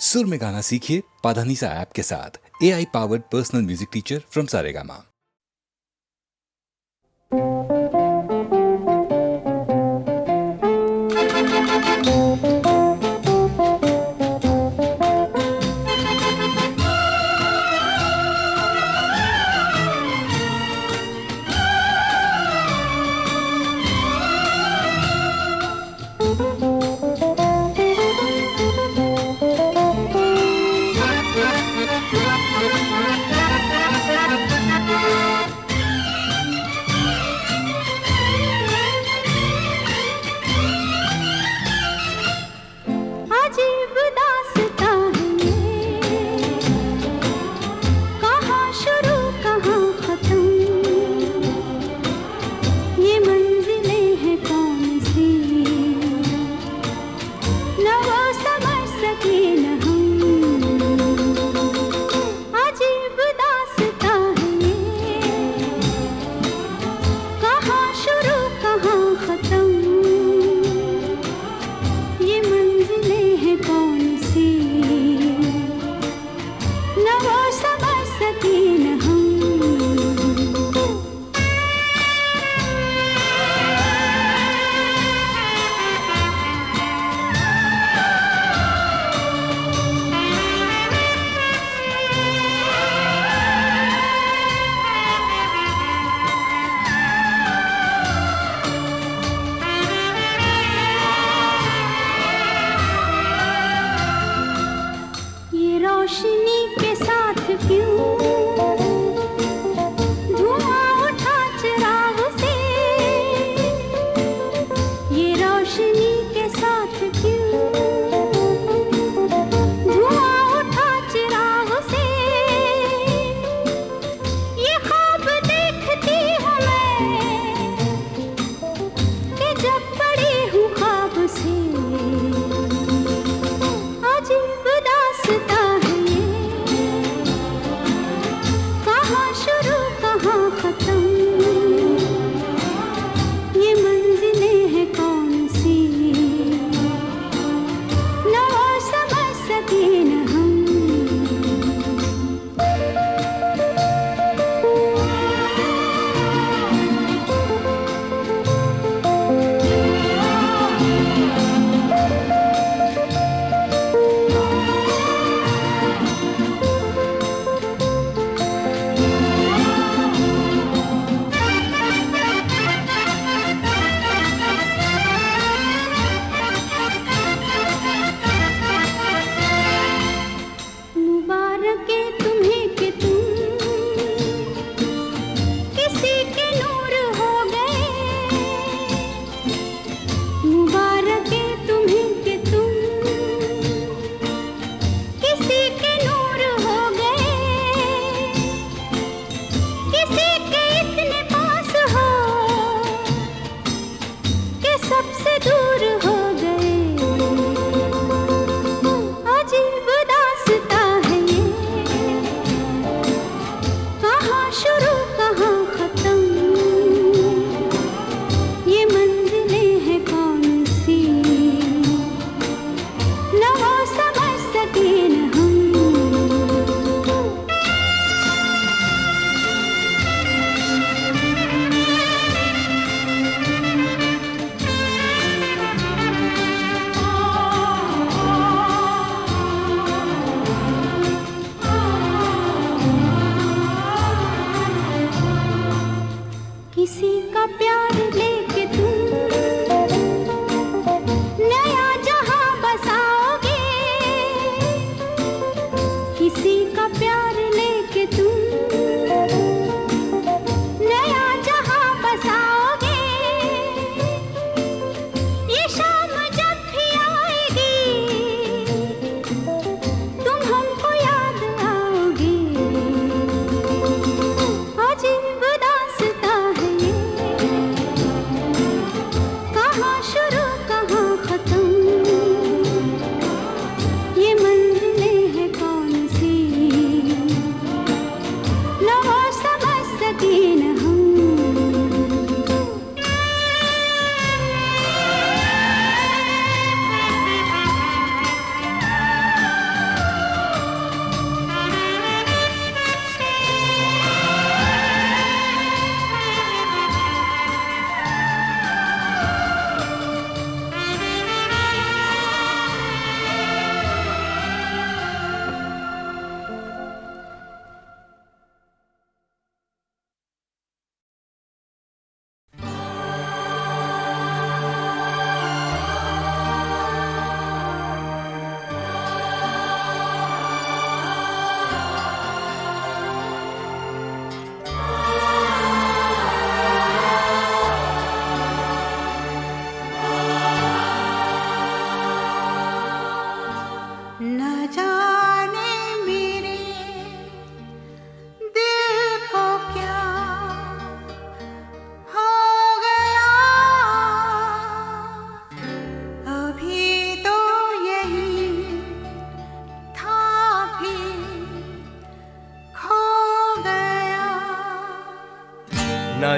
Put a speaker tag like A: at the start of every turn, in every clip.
A: सुर में गाना सीखिए पाधानीसा ऐप के साथ। AI powered personal music teacher from Saregama.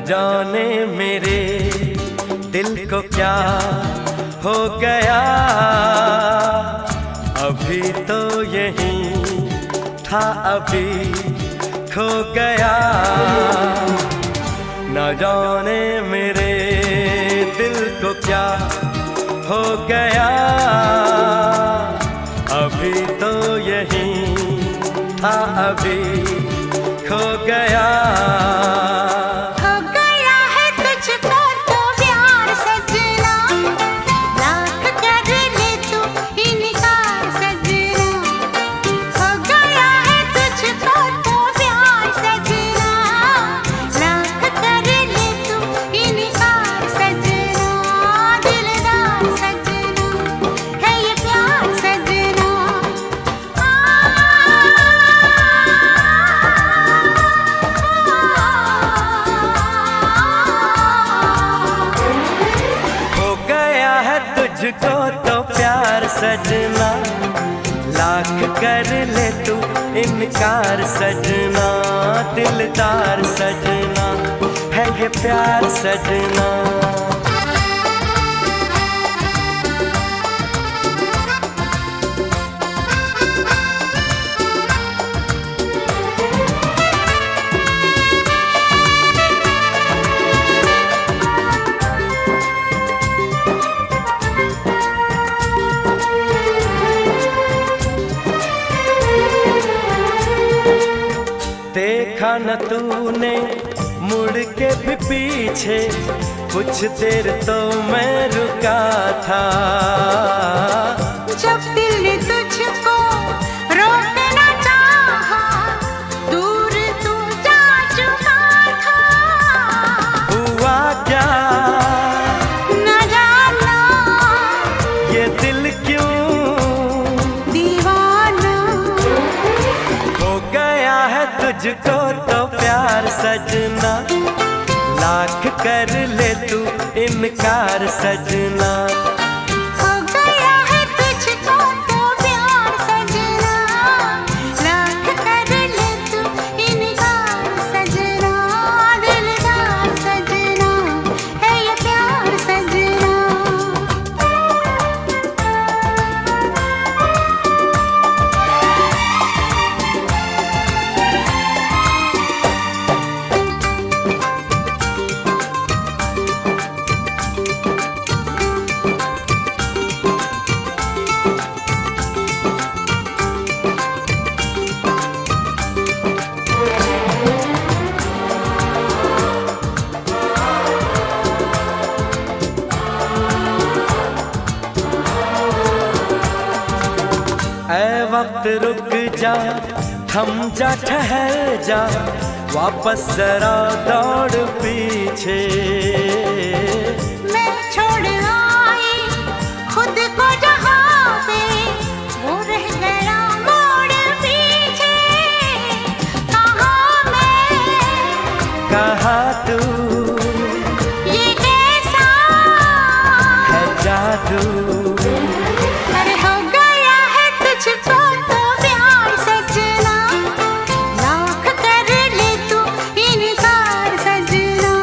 B: जाने मेरे दिल को क्या हो गया, अभी तो यहीं था अभी खो गया। न जाने मेरे दिल को क्या हो गया, अभी तो यहीं था अभी खो गया। तुझको तो प्यार सजना, लाख कर ले तू इनकार सजना, दिलदार सजना है ये प्यार सजना। देखा न तूने मुड़ के भी पीछे, कुछ देर तो मैं रुका था।
C: जब दिल ने तुझको रोकना चाहा, दूर तू जा चुका था।
B: हुआ क्या
C: न जाना,
B: ये दिल क्यों
C: दीवाना
B: हो गया है तुझको तो प्यार सजना, लाख कर ले तू इनकार सजना।
C: हो गया है तुझको तो प्यार सजना, लाख कर ले तू इनकार सजना, दिलदार सजना है ये प्यार सजना।
B: ऐ वक्त रुक जा, थम जा, ठहर जा, वापस जरा दौड़ पीछे।
C: मैं छोड़ आई खुद को जहाँ पे, वो रह गया मोड़ पीछे। कहाँ मैं
B: कहाँ तू,
C: ये कैसा
B: है जादू।
C: अरे हो गया है तुझको तो प्यार सजना, लाख कर ले तू इनकार सजना।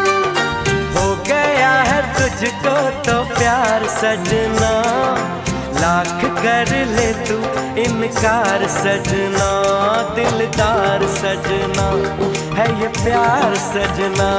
B: हो गया है तुझको तो प्यार सजना, लाख कर ले तू इनकार सजना, दिलदार सजना है ये प्यार सजना।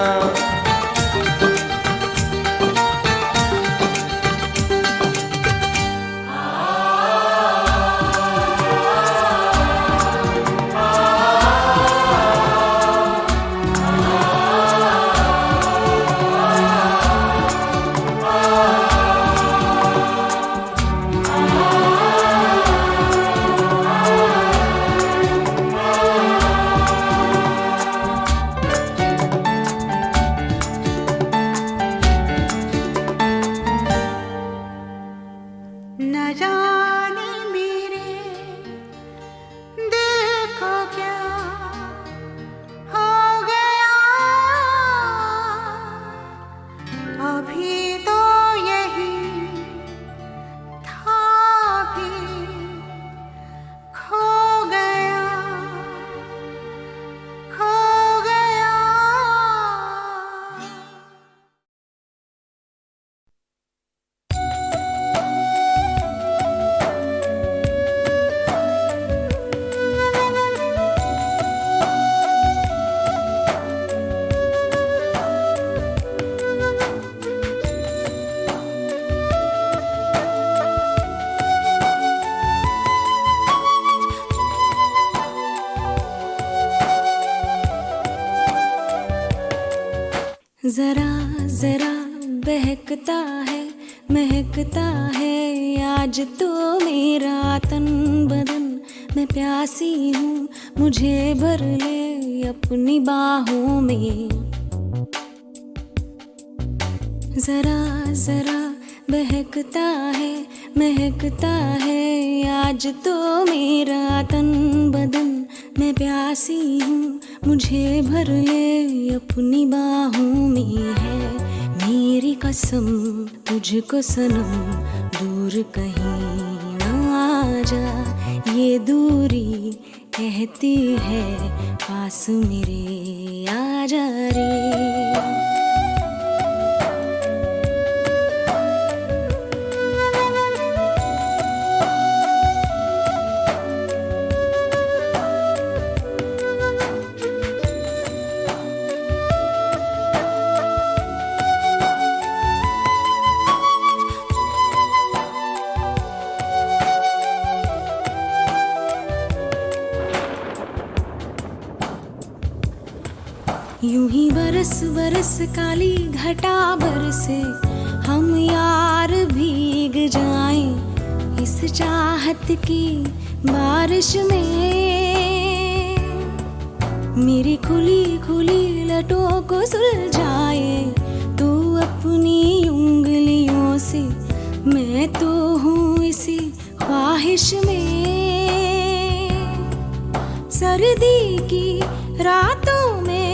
D: जरा जरा बहकता है, महकता है आज तो मेरा तन बदन। मैं प्यासी हूँ, मुझे भर ले अपनी बाहों में। जरा जरा बहकता है, महकता है आज तो मेरा तन बदन। मैं प्यासी हूँ, मुझे भर ले अपनी बाहों में। है मेरी कसम तुझको सनम, दूर कहीं ना जा। ये दूरी कहती है पास मेरे आ जा रे। यूं ही बरस बरस काली घटा बरसे, हम यार भीग जाएं इस चाहत की बारिश में। मेरी खुली खुली लटों को सुलझाए तू अपनी उंगलियों से। मैं तो हूँ इसी ख्वाहिश में। सर्दी की रातों में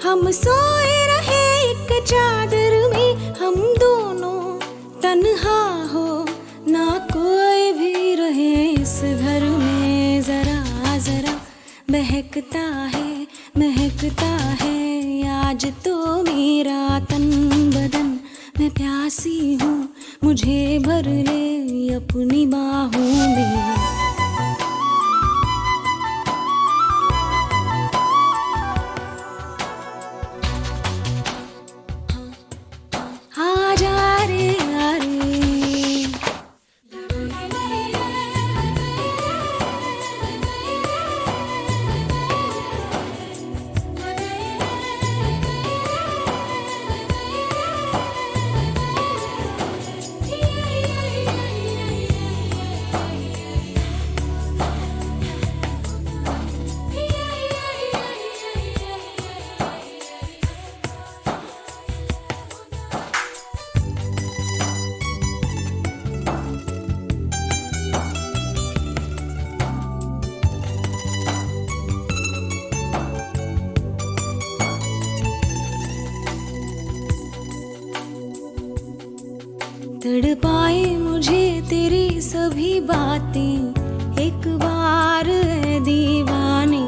D: हम सोए रहे एक चादर में। हम दोनों तन्हा हो ना कोई भी रहे इस घर में। जरा जरा बहकता है, महकता है आज तो मेरा तन बदन। मैं प्यासी हूँ, मुझे भर ले अपनी बाहों में। तड़पाए मुझे तेरी सभी बातें एक बार है दीवाने।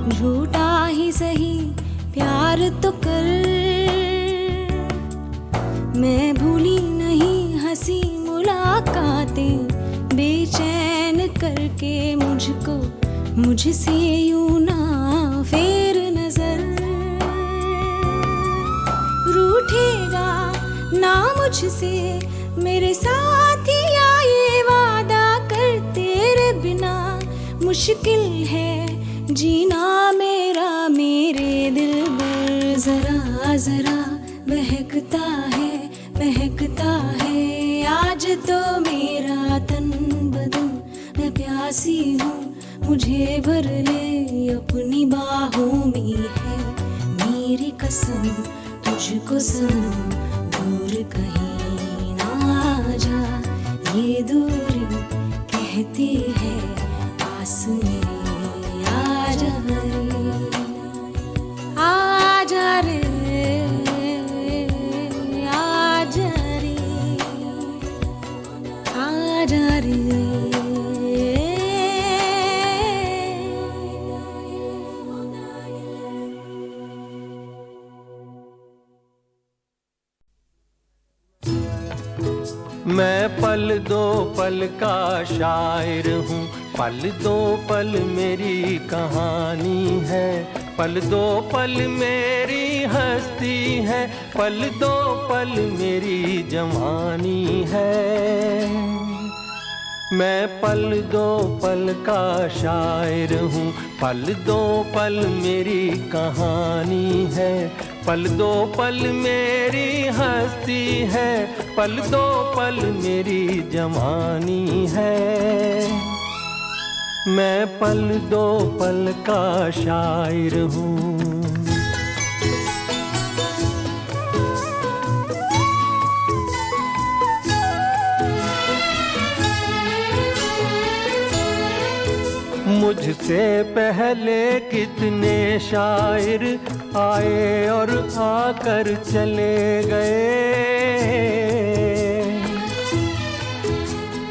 D: झूठा ही सही प्यार तो कर। मैं भूली नहीं हंसी मुलाकातें, बेचैन करके मुझको मुझसे यूं ना फेर नजर। रूठेगा ना मुझसे मेरे साथिया, ये वादा कर तेरे बिना मुश्किल है जीना मेरा मेरे दिल पर। जरा जरा बहकता है, महकता है आज तो मेरा तन बदन। मैं प्यासी हूँ, मुझे भर ले अपनी बाहों में। है मेरी कसम तुझको सनम, दूर कहीं जा। ये दूरी कहती है पास मेरे आ जा रे। आ जा रे, आ जा रे, आ जा रे।
B: मैं पल दो पल का शायर हूँ, पल दो पल मेरी कहानी है। पल दो पल मेरी हस्ती है, पल दो पल मेरी जवानी है। मैं पल दो पल का शायर हूँ, पल दो पल मेरी कहानी है। पल दो पल मेरी हस्ती है, पल दो पल मेरी जवानी है। मैं पल दो पल का शायर हूँ। मुझसे पहले कितने शायर आए और आकर चले गए,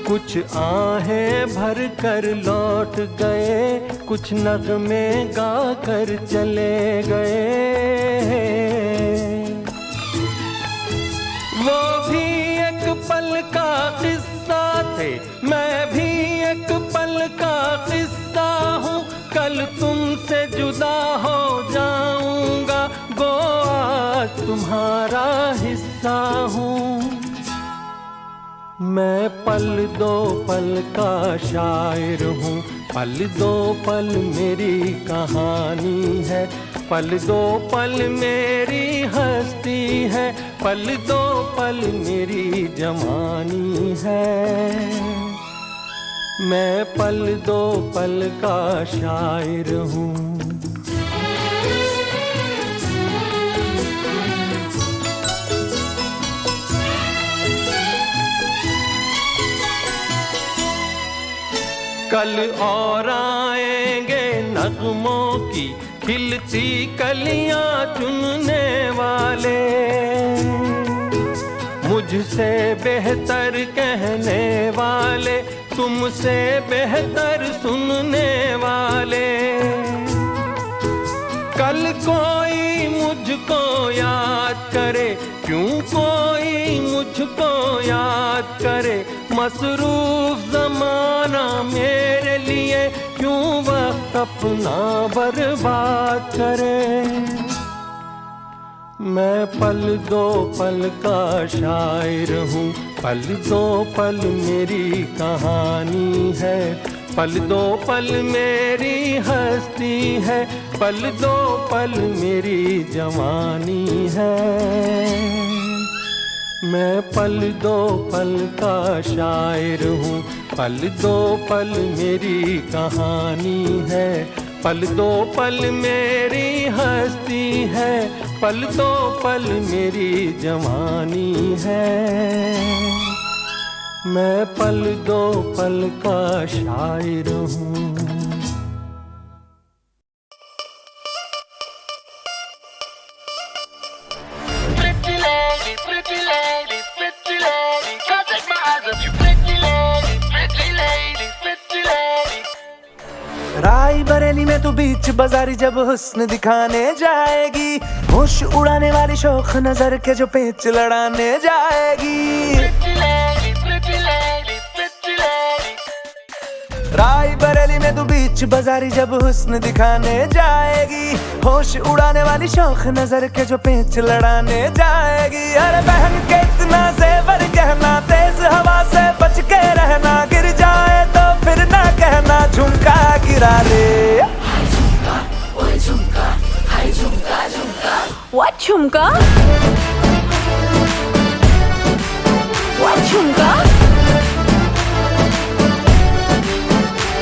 B: कुछ आहें भर कर लौट गए, कुछ नगमे गा कर चले गए। वो भी एक पल का किस्सा थे, मैं भी एक पल का किस्सा हूँ। कल तुमसे जुदा हो जाऊंगा, गो आज तुम्हारा हिस्सा हूँ। मैं पल दो पल का शायर हूँ, पल दो पल मेरी कहानी है, पल दो पल मेरी हस्ती है, पल दो पल मेरी जवानी है। मैं पल दो पल का शायर हूँ। कल और आएंगे नगमों की खिलती कलियां चुनने वाले, मुझसे बेहतर कहने वाले, तुमसे बेहतर सुनने वाले। कल कोई मुझको याद करे, क्यों कोई मुझको याद करे, मसरूफ ज़माना मेरे लिए क्यों वक्त अपना बर्बाद करे। मैं पल दो पल का शायर हूँ, पल दो पल मेरी कहानी है, पल दो पल मेरी हस्ती है, पल दो पल मेरी जवानी है। मैं पल दो पल का शायर हूँ, पल दो पल मेरी कहानी है, पल दो पल मेरी हस्ती है, पल दो पल मेरी जवानी है। मैं पल दो पल का शायर हूँ।
E: राई बरेली में तू बीच बाजारी जब हुस्न दिखाने जाएगी, होश उड़ाने वाली शौक नजर के जो पेच लड़ाने जाएगी। राई बरेली में तू बीच बाजारी जब हुस्न दिखाने जाएगी, होश उड़ाने वाली शौक नजर के जो पेच लड़ाने जाएगी। अरे बहन के इतना जेवर कहना, तेज हवा से बच के रहना, गिर जाए तो फिर ना कहना झुमका गिरा ले।
D: हाय झुमका, ओए झुमका, हाय झुमका झुमका। What झुमका? What झुमका?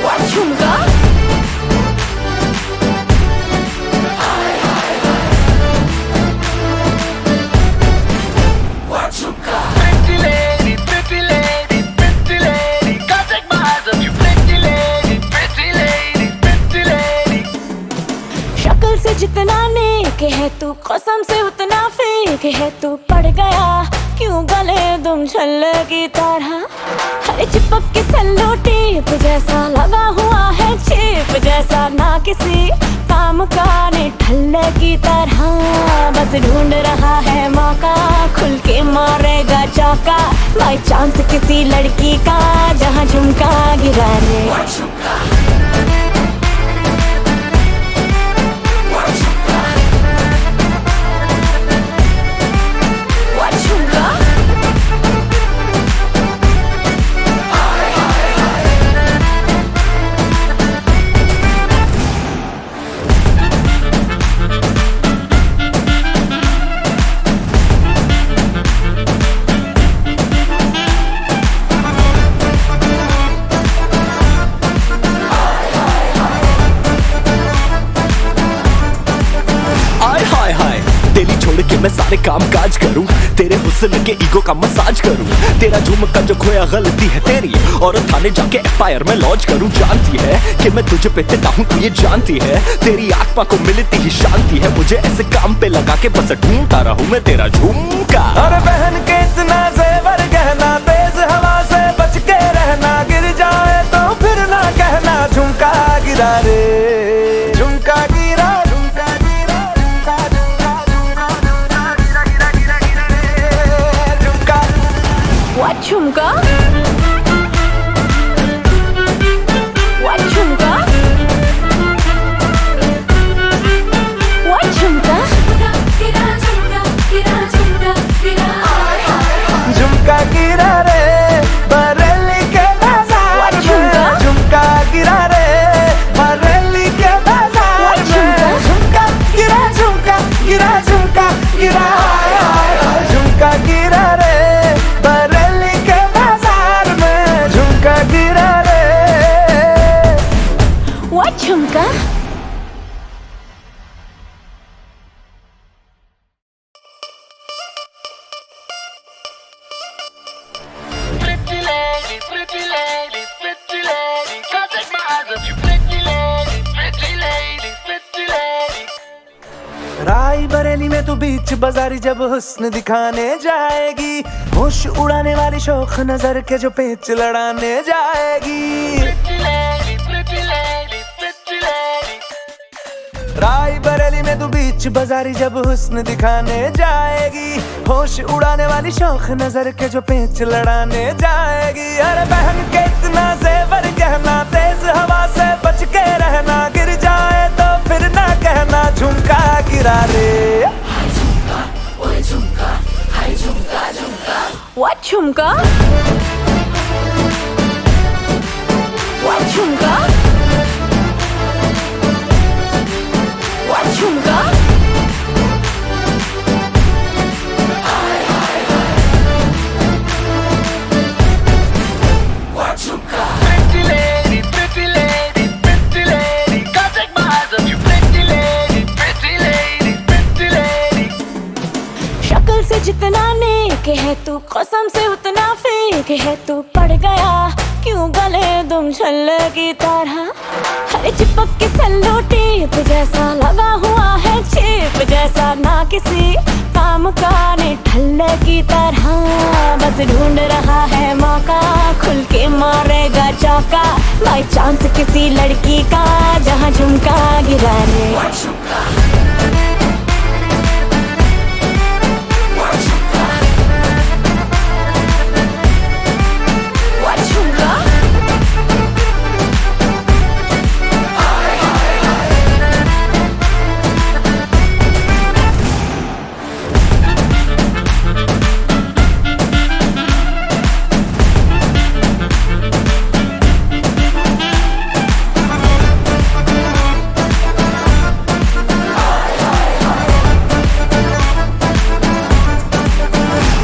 D: What झुमका? हाय हाय हाय। What झुमका?
F: Pretty lady, pretty lady, pretty lady, can't take my eyes off you, pretty lady, pretty lady, pretty lady.
D: शक्ल से जितना नेक है तू, कसम से उतना फेक है तू। पड़ गया क्यों गले तुम छल्ले की तरह, हरे चिपक के सल्लो टेप जैसा लगा हुआ है, चेप जैसा ना किसी काम का ने ठल्ले की तरह। बस ढूंढ रहा है मौका, खुल के मारेगा चौका, बाई चांस किसी लड़की का जहाँ झुमका गिरा ले।
G: सारे काम काज करूं, तेरे हुस्न के ईगो का मसाज करूं। तेरा झुमका जो खोया गलती है तेरी, और थाने जाके एफआईआर में लॉन्च करूं। जानती है कि मैं तुझे पे फिदा हूं, तू ये जानती है। तेरी आत्मा को मिलती ही शांति है, मुझे ऐसे काम पे लगा के बस ढूंढता रहूं मैं तेरा झुमका।
E: और बहन के इतना जेवर गहना, तेज हवा से बच के रहना। गिर जाए तो फिर ना कहना झुमका गिरा रे, झुमका गिरा, झुमका गिरा, झुमका झुमका झुमका गिरा गिरा गिरा गिरा रे झुमका।
D: What झुमका? What झुमका? What झुमका?
E: झुमका गिरा रे बरेली के बाजार में, झुमका गिरा रे बरेली के बाजार में। झुमका गिरा, झुमका गिरा, झुमका गिरा, झुमका गिरा रे बरेली के बाजार में। झुमका गिरा रे।
D: What झुमका?
F: Pretty lady, pretty lady, pretty lady, can't take my eyes off you. Pretty lady, pretty lady, pretty lady.
E: राई बरेली में तू बीच बाजारी जब हुस्न दिखाने जाएगी, होश उड़ाने वाली शौक नजर के जो पेच लड़ाने जाएगी।
F: Pretty lady, pretty lady, pretty lady.
E: राई बरेली में तू बीच बाजारी जब हुस्न दिखाने जाएगी, होश उड़ाने वाली शौक नजर के जो पेच लड़ाने जाएगी। अरे बहन के इतना जेवर गहना, तेज हवा से बच के रहना। गिर जाए तो फिर ना कहना झुमका गिरा रे।
D: What झुमका? What झुमका? What झुमका?
F: Pretty lady, pretty lady, pretty lady, can't take my eyes off you. Pretty lady, pretty lady, pretty lady.
D: शक्ल से जितना नेक है तू, कसम से उतना फेक है तू। पड़ गया क्यों गले तुम छल्ले की तरह? हरे चिपक के सल्लो टेप जैसा लगा हुआ है, चेप जैसा ना किसी काम का ने ठल्ले की तरह। बस ढूंढ रहा है मौका, खुल के मारेगा चौका। बाई चांस किसी लड़की का जहाँ झुमका गिरा रे। What झुमका?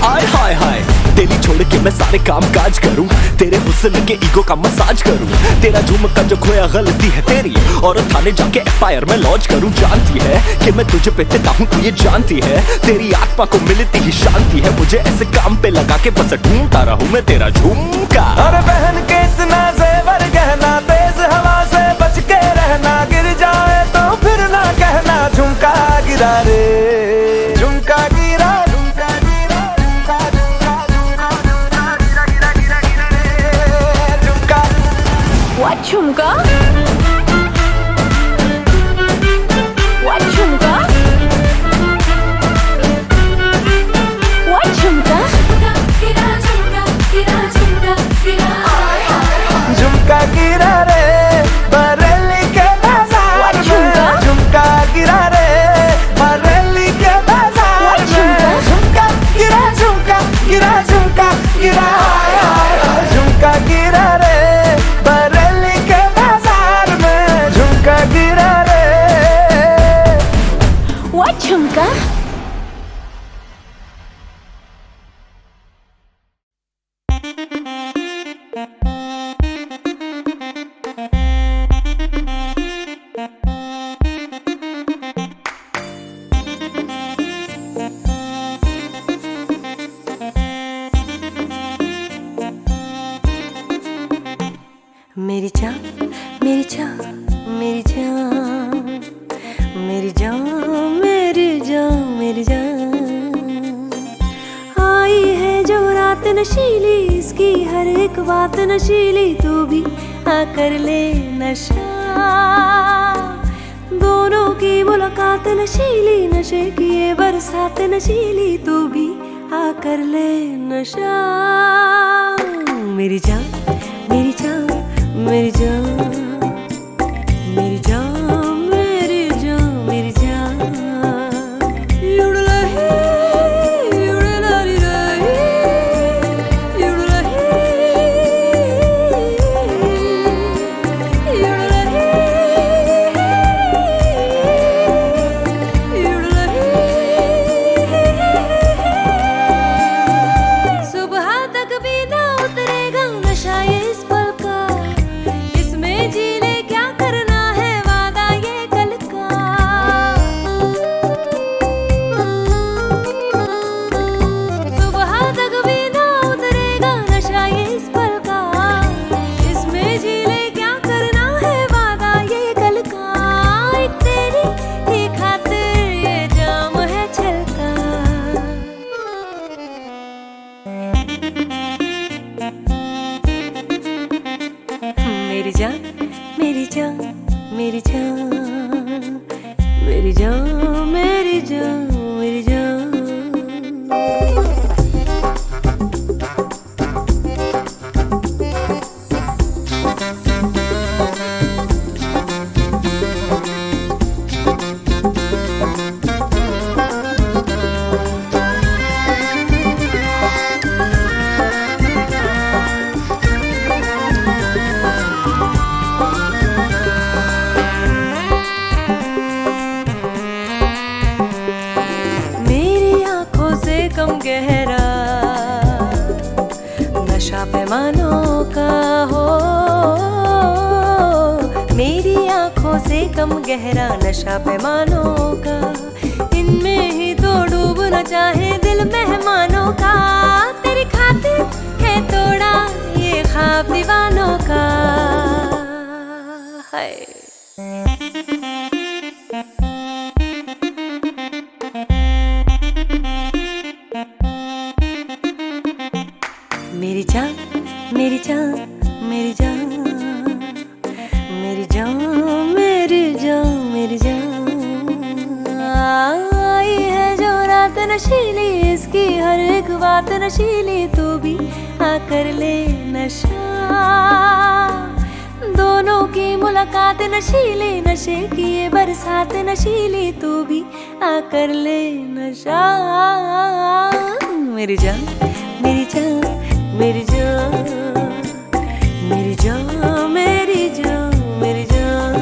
G: आय हाय हाय, तेरी छोड़ के मैं सारे काम काज करूं, तेरे हुस्न के ईगो का मसाज करूं। तेरा झुमका जो खोया गलती है तेरी, और थाने जाके एफआईआर में लॉन्च करूं। जानती है कि मैं तुझे पे फिदा हूं, तू ये जानती है। तेरी आत्मा को मिलती ही शांति है, मुझे ऐसे काम पे लगा के बस ढूंढता रहूं मैं तेरा झुमका।
E: और बहन के इतना जेवर गहना, तेज हवा से बच के रहना। गिर जाए तो फिर ना कहना झुमका गिरा रे, झुमका गिरा, झुमका गिरा, झुमका झुमका झुमका झुमका गिरा गिरा गिरा गिरा रे झुमका।
D: What झुमका? What झुमका? What झुमका?
E: झुमका गिरा रे
D: नशीली, इसकी हर एक बात नशीली, तू भी आकर ले नशा। दोनों की मुलाकात नशीली, नशे की ये बरसात नशीली, तू भी आकर ले नशा। मेरी जान मेरी जान मेरी जान मेरी जान मेरी जान मेरी जान। युड़लही युड़लाली रही, युड़लही युड़लही युड़लही। सुबह तक भी ना उतरेगा नशा ये इस पल का, इसमें जी ले क्या करना है वादा ये कल का। सुबह तक भी ना उतरेगा नशा ये इस पल का, इसमें जी ले क्या करना है वादा ये कल का। एक तेरी ही खातिर ये जाम है छलका। मेरी जान मेरी जान मेरी जान मेरी जान मेरी जान मेरी जान। मेरी आंखों से कम गहरा नशा पैमानों का हो, मेरी आंखों से कम गहरा नशा पैमानों का। इनमें ही तो डूबना चाहे दिल मेहमानों का। तेरी खातिर है तोड़ा ये ख्वाब दीवानों का। है मेरी जान मेरी जान मेरी जान मेरी जान मेरी जान मेरी जान। आई है जो रात नशीली, इसकी हर एक बात नशीली, तू भी आकर ले नशा। दोनों की मुलाकात नशीली, नशे की ये बरसात नशीली, तू भी आकर ले नशा। मेरी जान मेरी जान मेरी जान मेरी जान मेरी जान मेरी जान।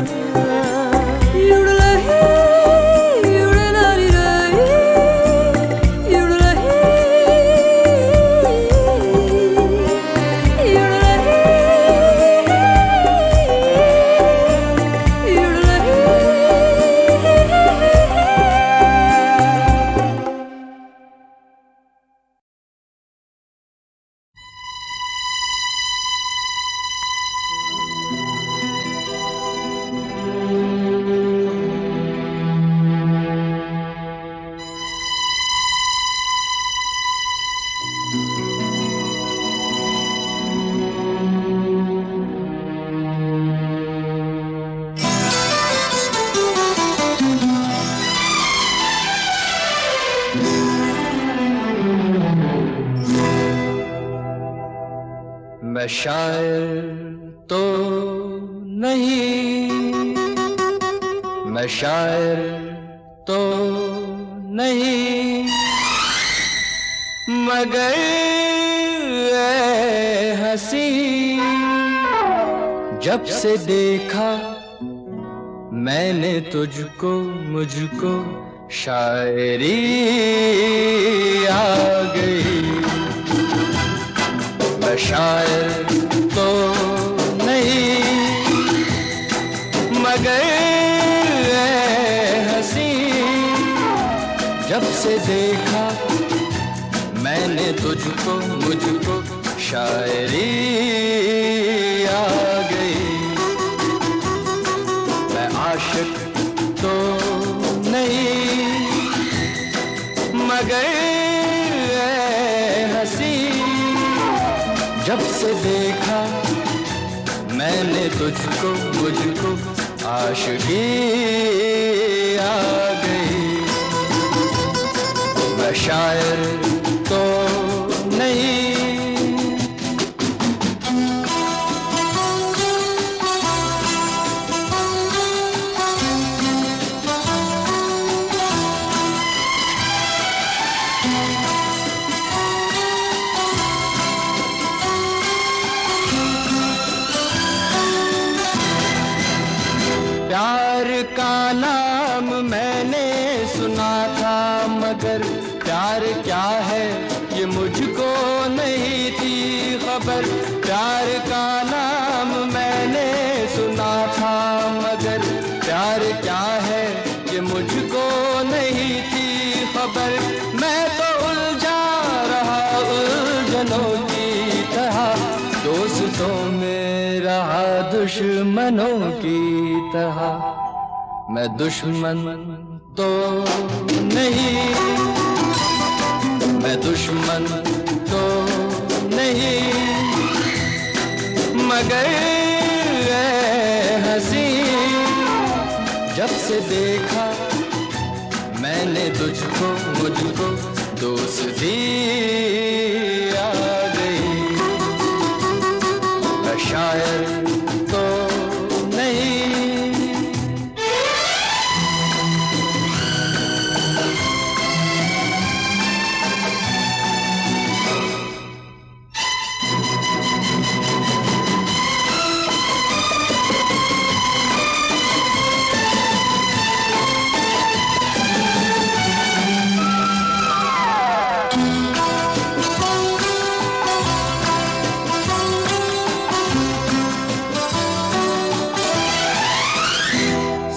D: युड़लही युड़लाली रही, युड़लही युड़लही युड़लही।
H: मैं शायर तो नहीं, मैं शायर तो नहीं, मगर ऐ हंसी जब से देखा मैंने तुझको, मुझको शायरी आ गई। मैं शायर तो नहीं, मगर ऐ हंसी जब से देखा मैंने तुझको, मुझको शायरी आ गई। मैं आशिक तो नहीं, मगर ऐ हंसी जब से देखा मैंने तुझको मुझको आशिकी आ गई। मैं शायर तो नहीं, प्यार का नाम मैंने सुना था मगर प्यार क्या है ये मुझको नहीं थी खबर। प्यार का नाम मैंने सुना था मगर प्यार क्या है ये मुझको नहीं थी खबर। मैं तो उलझा रहा उलझनों की तरह, दोस्तों में रहा दुश्मनों की तरह। मैं दुश्मन तो नहीं, मैं दुश्मन तो नहीं, मगर ऐ हंसी जब से देखा मैंने तुझको मुझको दोस्ती आ गई। मैं शायर तो नहीं,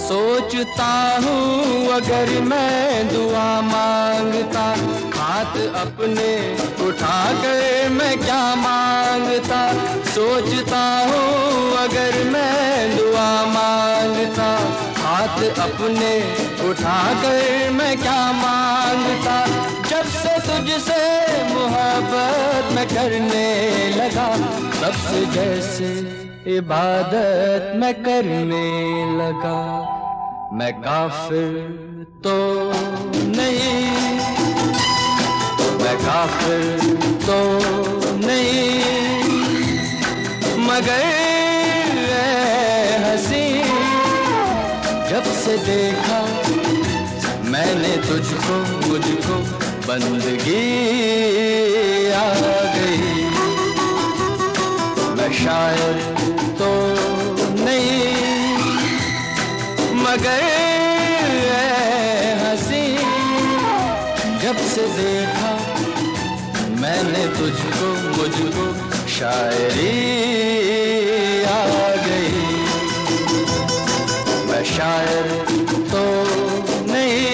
H: सोचता हूँ अगर मैं दुआ मांगता, हाथ अपने उठा कर मैं क्या मांगता। सोचता हूँ अगर मैं दुआ मांगता, हाथ अपने उठा कर मैं क्या मांगता। जब से तुझसे मोहब्बत मैं करने लगा, तब से जैसे इबादत मैं करने लगा। मैं काफिर तो नहीं, मैं काफिर तो नहीं, मगर ऐ हंसी जब से देखा मैंने तुझको मुझको बंदगी आ गई। मैं शायर तो नहीं, मगर ऐ हंसी जब से देखा मैंने तुझको मुझको शायरी आ गई। मैं शायर तो नहीं,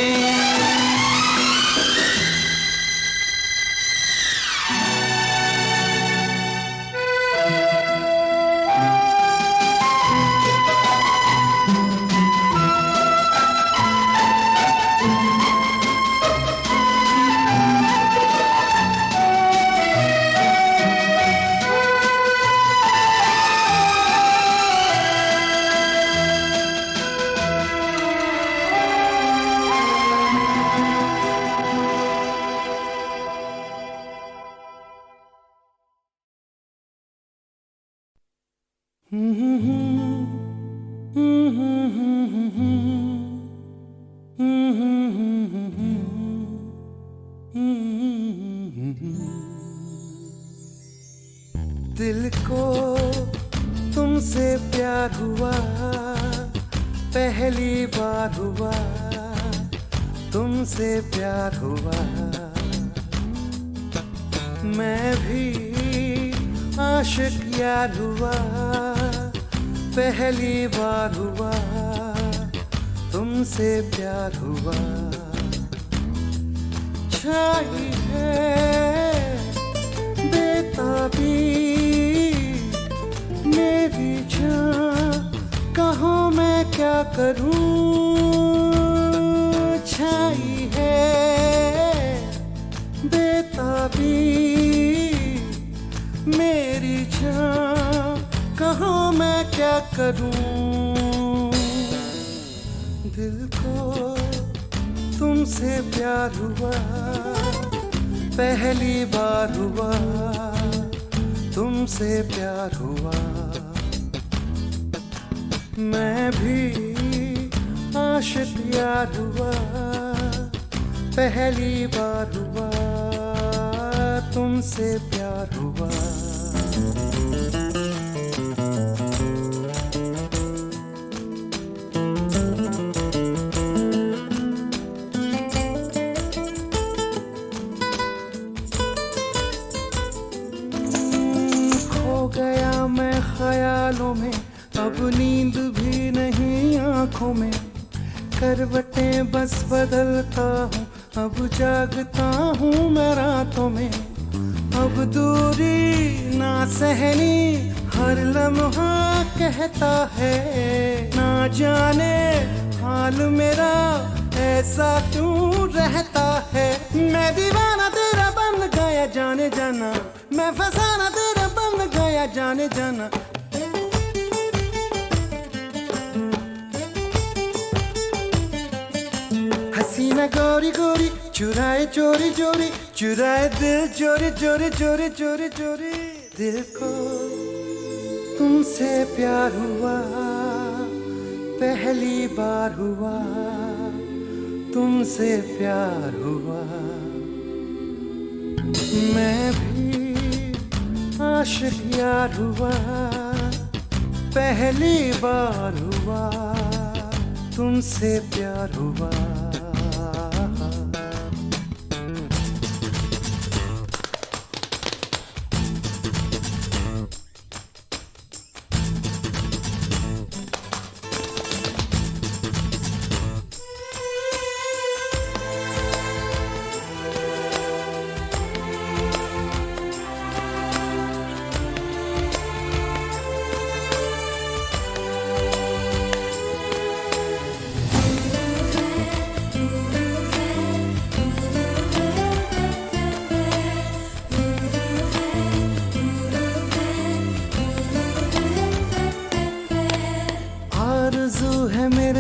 E: दिल को तुमसे प्यार हुआ, पहली बार हुआ तुमसे प्यार हुआ। मैं भी आशिक यार हुआ, पहली बार हुआ तुमसे प्यार हुआ। छाई है बेताबी मेरी जान, कहाँ मैं क्या करूं। छाई है बेताबी
B: मेरी जान कहाँ मैं क्या करूं, दिल को तुमसे प्यार हुआ, पहली बार हुआ, तुमसे प्यार हुआ। मैं भी आशिक यार हुआ, पहली बार हुआ, तुमसे प्यार हुआ। खो गया मैं ख्यालों में, अब नींद भी नहीं आंखों में, करवटें बस बदलता हूँ, अब जागता हूँ मैं रातों में। अब दूरी ना सहनी, हर लम्हा कहता है, ना जाने हाल मेरा ऐसा क्यों रहता है। मैं दीवाना तेरा बन गया जाने जाना, मैं फसाना तेरा बन गया जाने जाना। हसीना गोरी गोरी चुराए चोरी चोरी, चुराए दिल चोरी चोरी चोरी चोरी चोरी। दिल को तुमसे प्यार हुआ, पहली बार हुआ, तुमसे प्यार हुआ। मैं भी आशिक यार हुआ, पहली बार हुआ, तुमसे प्यार हुआ।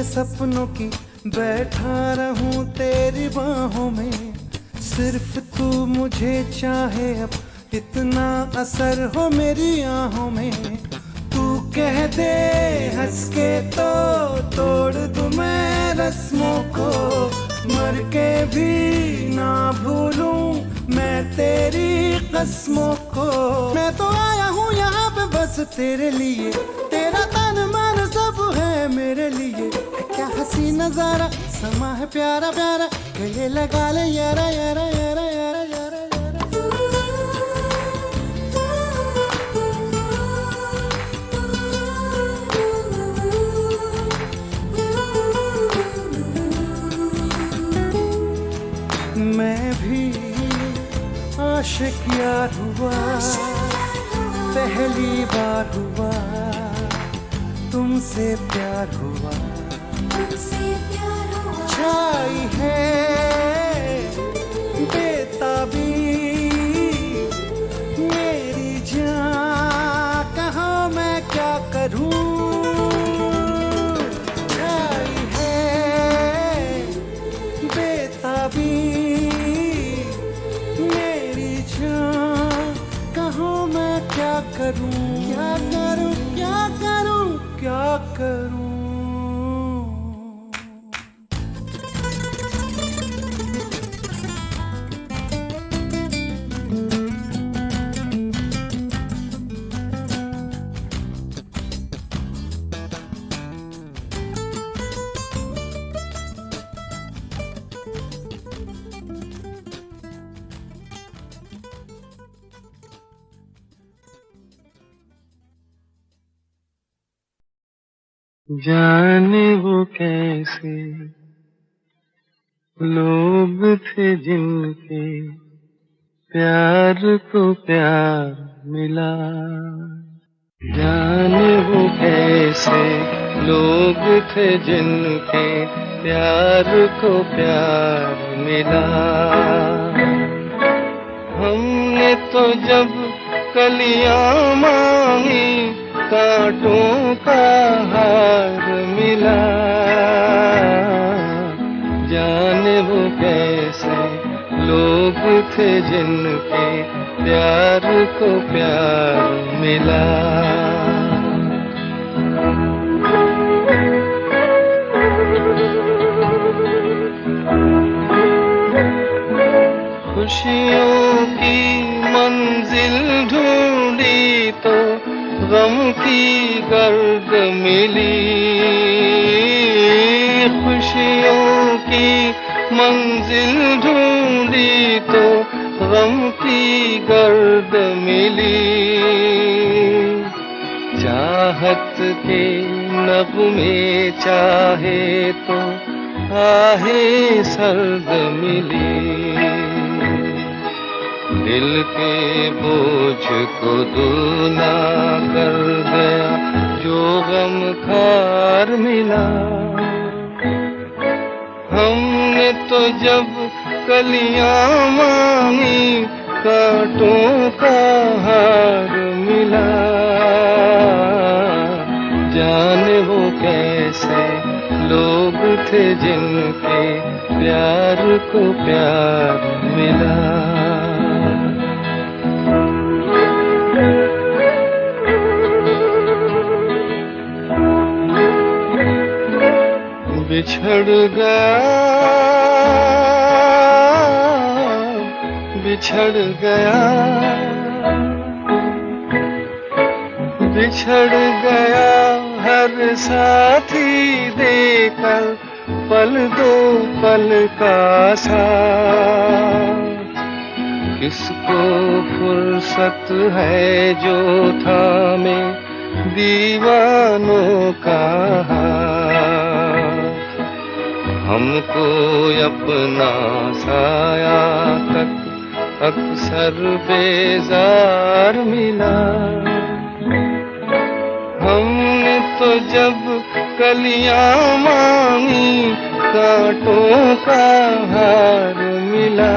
B: सपनों की बैठा रहूं तेरी बाहों में, सिर्फ तू मुझे चाहे, अब इतना असर हो मेरी आहों में। तू कह दे हंस के तो तोड़ दूं मैं रस्मों को, मर के भी ना भूलूं मैं तेरी कसमों को। मैं तो आया हूँ यहाँ पे बस तेरे लिए, तेरा तन मन सब है मेरे लिए। क्या हसी नजारा समा है प्यारा प्यारा, गले लगा ले यारा यारा यारा यारा यारा यारा। मैं भी आशिक यार हुआ, पहली बार हुआ, तुमसे प्यार हुआ। छाई है बेताबी मेरी जान, कहाँ मैं क्या करूं। छाई है बेताबी मेरी जान, कहाँ मैं क्या करूं। क्या करूं क्या करूं क्या करूं।
H: जाने वो कैसे लोग थे जिनके प्यार को प्यार मिला। जाने वो कैसे लोग थे जिनके प्यार को प्यार मिला। हमने तो जब कलियां मांगी कांटों का हार मिला। जाने वो कैसे लोग थे जिनके प्यार को प्यार मिला। खुशियों की मंजिल ढूंढी तो गम की गर्द मिली। खुशियों की मंजिल ढूंढी तो गम की गर्द मिली। चाहत के नगमे चाहे तो आहे सर्द मिली। दिल के बोझ को दूना कर गया जो गम खार मिला। हमने तो जब कलियां मांगी कांटों का हार मिला। जाने वो कैसे लोग थे जिनके प्यार को प्यार मिला। बिछड़ गया, बिछड़ गया, बिछड़ गया हर साथी देकर पल दो पल का साथ। किसको फुर्सत है जो थामे दीवानों का हाथ। हमको अपना साया तक अक्सर बेजार मिला। हमने तो जब कलियां मांगी कांटों का हार मिला।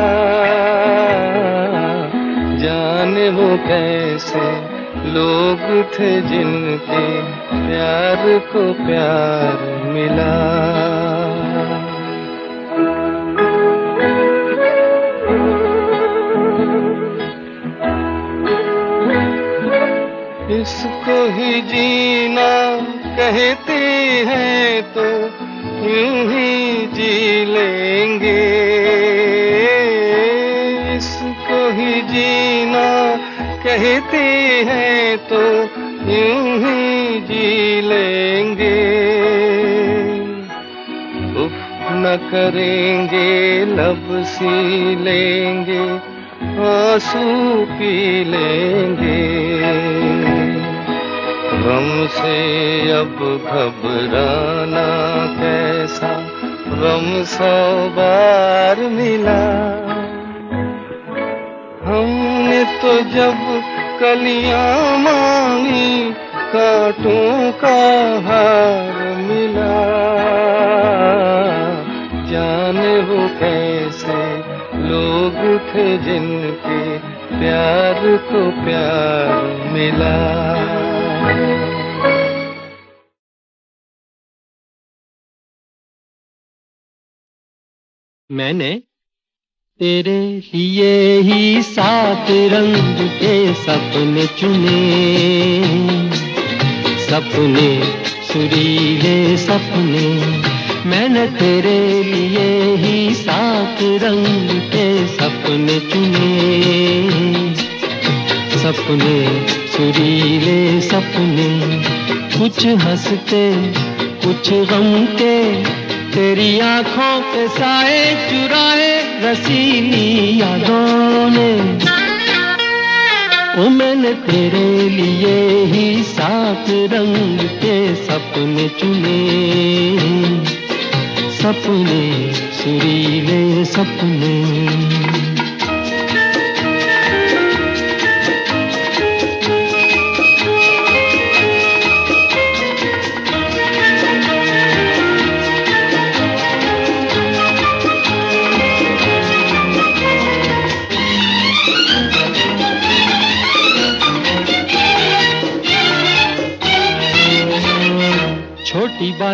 H: जाने वो कैसे लोग थे जिनके प्यार को प्यार मिला। इसको ही जीना कहते हैं तो यूं ही जी लेंगे। इसको ही जीना कहते हैं तो यूं ही जी लेंगे। उफ न करेंगे लब सी लेंगे आंसू पी लेंगे। गम से अब घबराना कैसा गम 100 बार मिला। हमने तो जब कलियां मांगी कांटों का हार मिला। जाने वो कैसे लोग थे जिनके प्यार को प्यार मिला।
B: मैंने तेरे लिए ही 7 रंग के सपने चुने। सपने सुरीले सपने। मैंने तेरे लिए ही 7 रंग के सपने चुने। सपने सुरीले सपने। कुछ हंसते कुछ गम के। तेरी आंखों के साए चुराए रसीली यादों ने। ओ मैंने तेरे लिए ही 7 रंग के सपने चुने। सपने सुरीले सपने।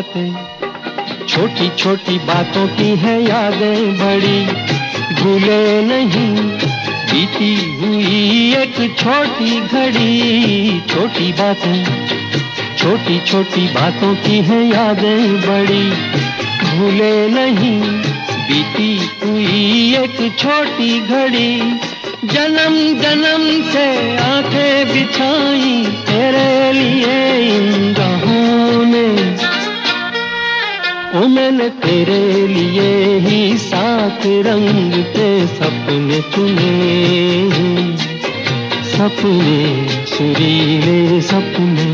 B: बातें, छोटी छोटी बातों की है यादें बड़ी, भूले नहीं बीती हुई एक छोटी घड़ी। छोटी बातें, छोटी छोटी बातों की है यादें बड़ी, भूले नहीं बीती हुई एक छोटी घड़ी। जन्म जन्म से आंखें बिछाई तेरे लिए इन राहों ने, ओ मैंने तेरे लिए ही सात रंग के सपने चुने, सपने सुरीले सपने।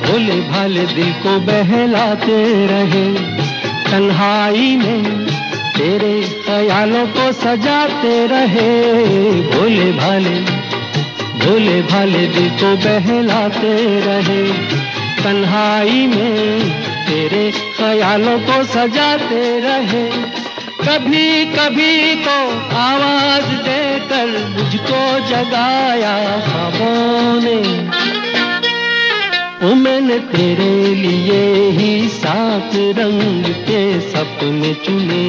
B: भोले भाले दिल को बहलाते रहे, तन्हाई में तेरे ख्यालों को सजाते रहे। भोले भाले दिल को बहलाते रहे, तन्हाई में तेरे ख्यालों को सजाते रहे। कभी कभी तो आवाज देकर मुझको जगाया ख्वाबों ने, ओ मैंने तेरे लिए ही सात रंग के सपने चुने।